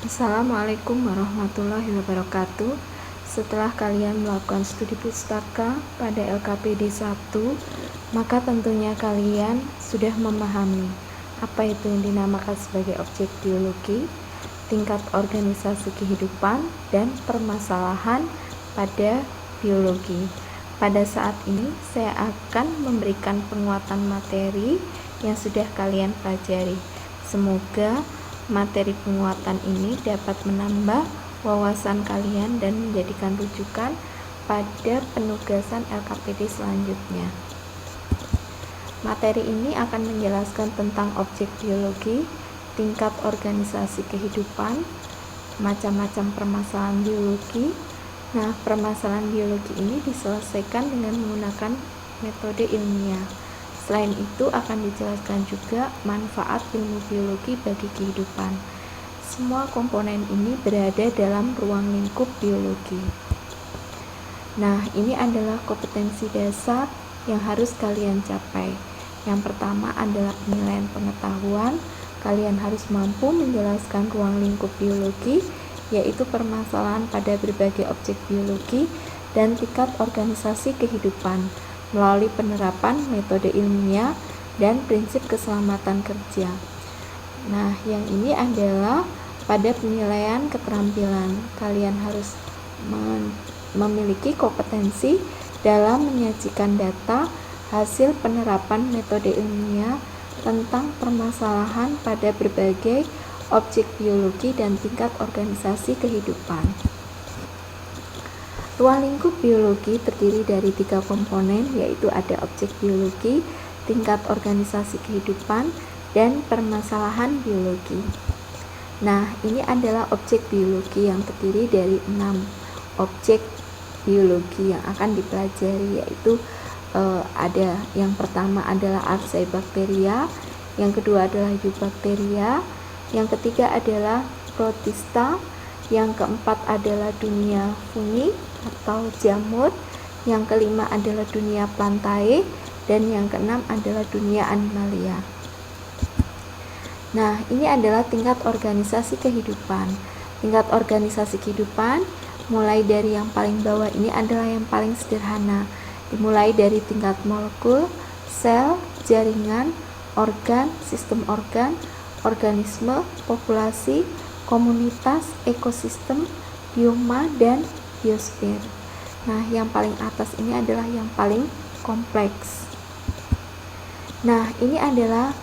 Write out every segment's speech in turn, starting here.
Assalamualaikum warahmatullahi wabarakatuh. Setelah kalian melakukan studi pustaka pada LKPD 1, maka tentunya kalian sudah memahami apa itu yang dinamakan sebagai objek biologi, tingkat organisasi kehidupan, dan permasalahan pada biologi. Pada saat ini saya akan memberikan penguatan materi yang sudah kalian pelajari. Semoga materi penguatan ini dapat menambah wawasan kalian dan menjadikan rujukan pada penugasan LKPD selanjutnya. Materi ini akan menjelaskan tentang objek biologi, tingkat organisasi kehidupan, macam-macam permasalahan biologi. Nah, permasalahan biologi ini diselesaikan dengan menggunakan metode ilmiah. Selain itu akan dijelaskan juga manfaat ilmu biologi bagi kehidupan. Semua komponen ini berada dalam ruang lingkup biologi. Nah, ini adalah kompetensi dasar yang harus kalian capai. Yang pertama adalah penilaian pengetahuan. Kalian harus mampu menjelaskan ruang lingkup biologi, yaitu permasalahan pada berbagai objek biologi dan tingkat organisasi kehidupan melalui penerapan metode ilmiah dan prinsip keselamatan kerja. Nah, yang ini adalah pada penilaian keterampilan. Kalian harus memiliki kompetensi dalam menyajikan data hasil penerapan metode ilmiah tentang permasalahan pada berbagai objek biologi dan tingkat organisasi kehidupan. Ruang lingkup biologi terdiri dari 3 komponen, yaitu ada objek biologi, tingkat organisasi kehidupan, dan permasalahan biologi. Nah, ini adalah objek biologi yang terdiri dari 6 objek biologi yang akan dipelajari, yaitu ada yang pertama adalah Archaebacteria, yang kedua adalah Eubacteria, yang ketiga adalah Protista, yang keempat adalah dunia fungi atau jamur, yang kelima adalah dunia Plantae, dan yang keenam adalah dunia Animalia. Nah, ini adalah tingkat organisasi kehidupan. Tingkat organisasi kehidupan mulai dari yang paling bawah ini adalah yang paling sederhana, dimulai dari tingkat molekul, sel, jaringan, organ, sistem organ, organisme, populasi, komunitas, ekosistem, bioma, dan biosfer. Nah, yang paling atas ini adalah yang paling kompleks. Nah, ini adalah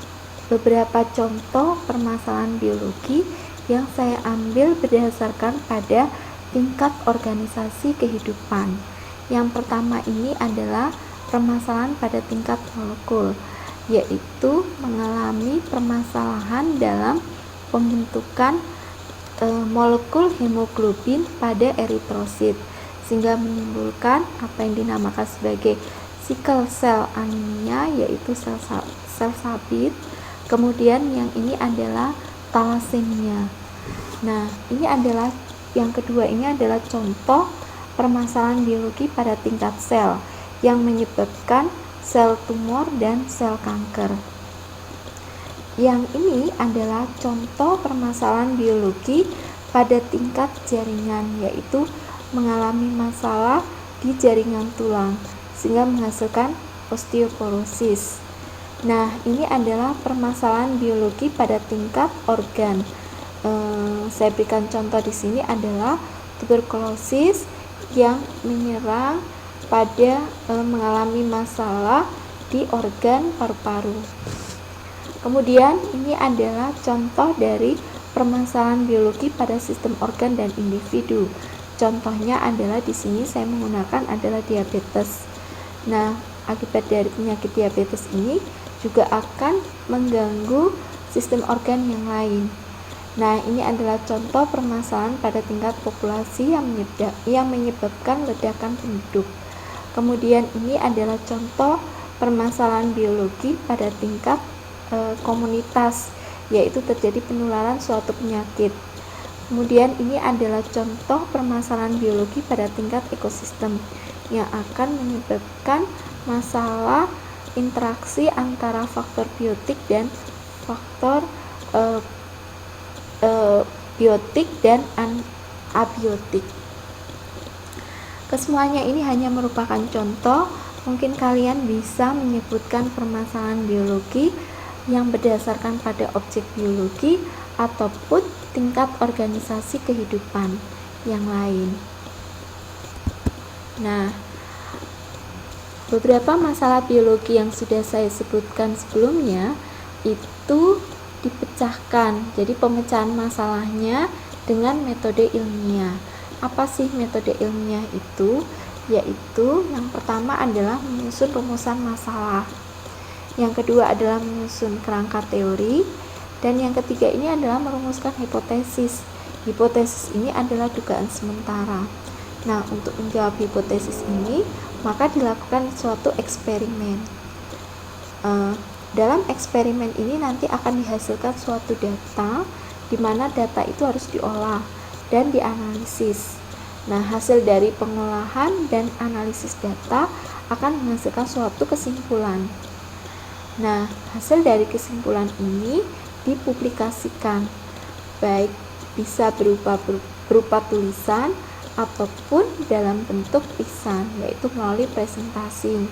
beberapa contoh permasalahan biologi yang saya ambil berdasarkan pada tingkat organisasi kehidupan. Yang pertama ini adalah permasalahan pada tingkat molekul, yaitu mengalami permasalahan dalam pembentukan molekul hemoglobin pada eritrosit, sehingga menimbulkan apa yang dinamakan sebagai sickle cell anemia, yaitu sel sabit. Kemudian yang ini adalah thalassemia. Nah, ini adalah yang kedua, ini adalah contoh permasalahan biologi pada tingkat sel yang menyebabkan sel tumor dan sel kanker. Yang ini adalah contoh permasalahan biologi pada tingkat jaringan, yaitu mengalami masalah di jaringan tulang sehingga menghasilkan osteoporosis. Nah, ini adalah permasalahan biologi pada tingkat organ. Saya berikan contoh di sini adalah tuberkulosis yang menyerang pada mengalami masalah di organ paru-paru. Kemudian ini adalah contoh dari permasalahan biologi pada sistem organ dan individu. Contohnya adalah di sini saya menggunakan adalah diabetes. Nah, akibat dari penyakit diabetes ini juga akan mengganggu sistem organ yang lain. Nah, ini adalah contoh permasalahan pada tingkat populasi yang menyebabkan ledakan penduduk. Kemudian ini adalah contoh permasalahan biologi pada tingkat komunitas, yaitu terjadi penularan suatu penyakit. Kemudian ini adalah contoh permasalahan biologi pada tingkat ekosistem yang akan menyebabkan masalah interaksi antara faktor biotik dan faktor biotik dan abiotik. Kesemuanya ini hanya merupakan contoh. Mungkin kalian bisa menyebutkan permasalahan biologi yang berdasarkan pada objek biologi ataupun tingkat organisasi kehidupan yang lain. Nah, beberapa masalah biologi yang sudah saya sebutkan sebelumnya itu dipecahkan. Jadi pemecahan masalahnya dengan metode ilmiah. Apa sih metode ilmiah itu? Yaitu yang pertama adalah menyusun rumusan masalah, yang kedua adalah menyusun kerangka teori, dan yang ketiga ini adalah merumuskan hipotesis. Hipotesis ini adalah dugaan sementara. Nah, untuk menjawab hipotesis ini maka dilakukan suatu eksperimen. Dalam eksperimen ini nanti akan dihasilkan suatu data, di mana data itu harus diolah dan dianalisis. Nah, hasil dari pengolahan dan analisis data akan menghasilkan suatu kesimpulan. Nah, hasil dari kesimpulan ini dipublikasikan, baik bisa berupa tulisan ataupun dalam bentuk lisan, yaitu melalui presentasi.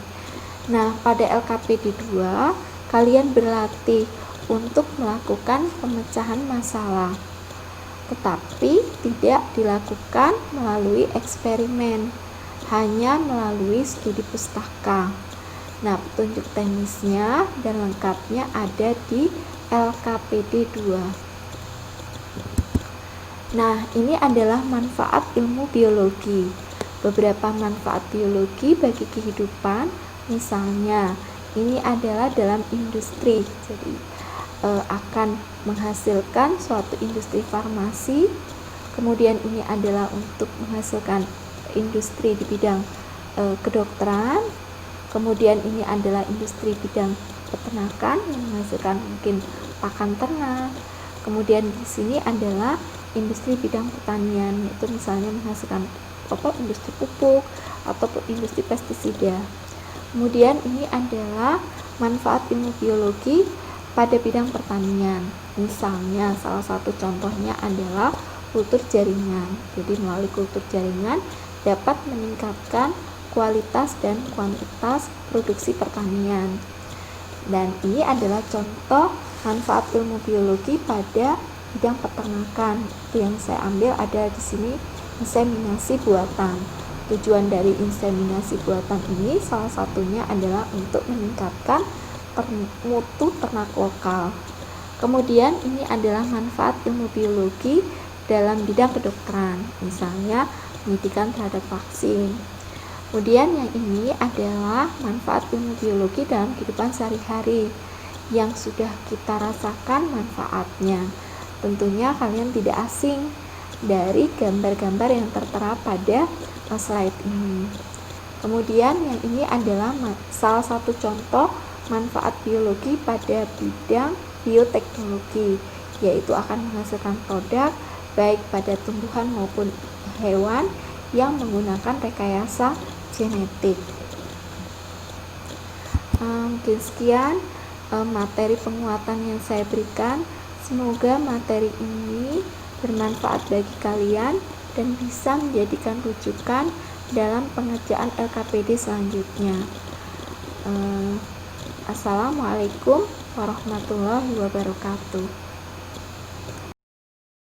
Nah, pada LKPD 2, kalian berlatih untuk melakukan pemecahan masalah, tetapi tidak dilakukan melalui eksperimen, hanya melalui studi pustaka. Nah, petunjuk teknisnya dan lengkapnya ada di LKPD 2. Nah, ini adalah manfaat ilmu biologi. Beberapa manfaat biologi bagi kehidupan, misalnya ini adalah dalam industri. Jadi akan menghasilkan suatu industri farmasi. Kemudian ini adalah untuk menghasilkan industri di bidang kedokteran. Kemudian ini adalah industri bidang peternakan yang menghasilkan mungkin pakan ternak. Kemudian di sini adalah industri bidang pertanian, yaitu misalnya menghasilkan industri pupuk ataupun industri pestisida. Kemudian ini adalah manfaat ilmu biologi pada bidang pertanian. Misalnya salah satu contohnya adalah kultur jaringan. Jadi melalui kultur jaringan dapat meningkatkan kualitas dan kuantitas produksi pertanian. Dan ini adalah contoh manfaat ilmu biologi pada bidang peternakan. Itu yang saya ambil ada di sini, inseminasi buatan. Tujuan dari inseminasi buatan ini salah satunya adalah untuk meningkatkan mutu ternak lokal. Kemudian ini adalah manfaat ilmu biologi dalam bidang kedokteran, misalnya pendidikan terhadap vaksin. Kemudian yang ini adalah manfaat ilmu biologi dalam kehidupan sehari-hari yang sudah kita rasakan manfaatnya. Tentunya kalian tidak asing dari gambar-gambar yang tertera pada slide ini. Kemudian yang ini adalah salah satu contoh manfaat biologi pada bidang bioteknologi, yaitu akan menghasilkan produk baik pada tumbuhan maupun hewan yang menggunakan rekayasa genetik. Mungkin sekian materi penguatan yang saya berikan. Semoga materi ini bermanfaat bagi kalian dan bisa menjadikan rujukan dalam pengerjaan LKPD selanjutnya. Assalamualaikum warahmatullahi wabarakatuh.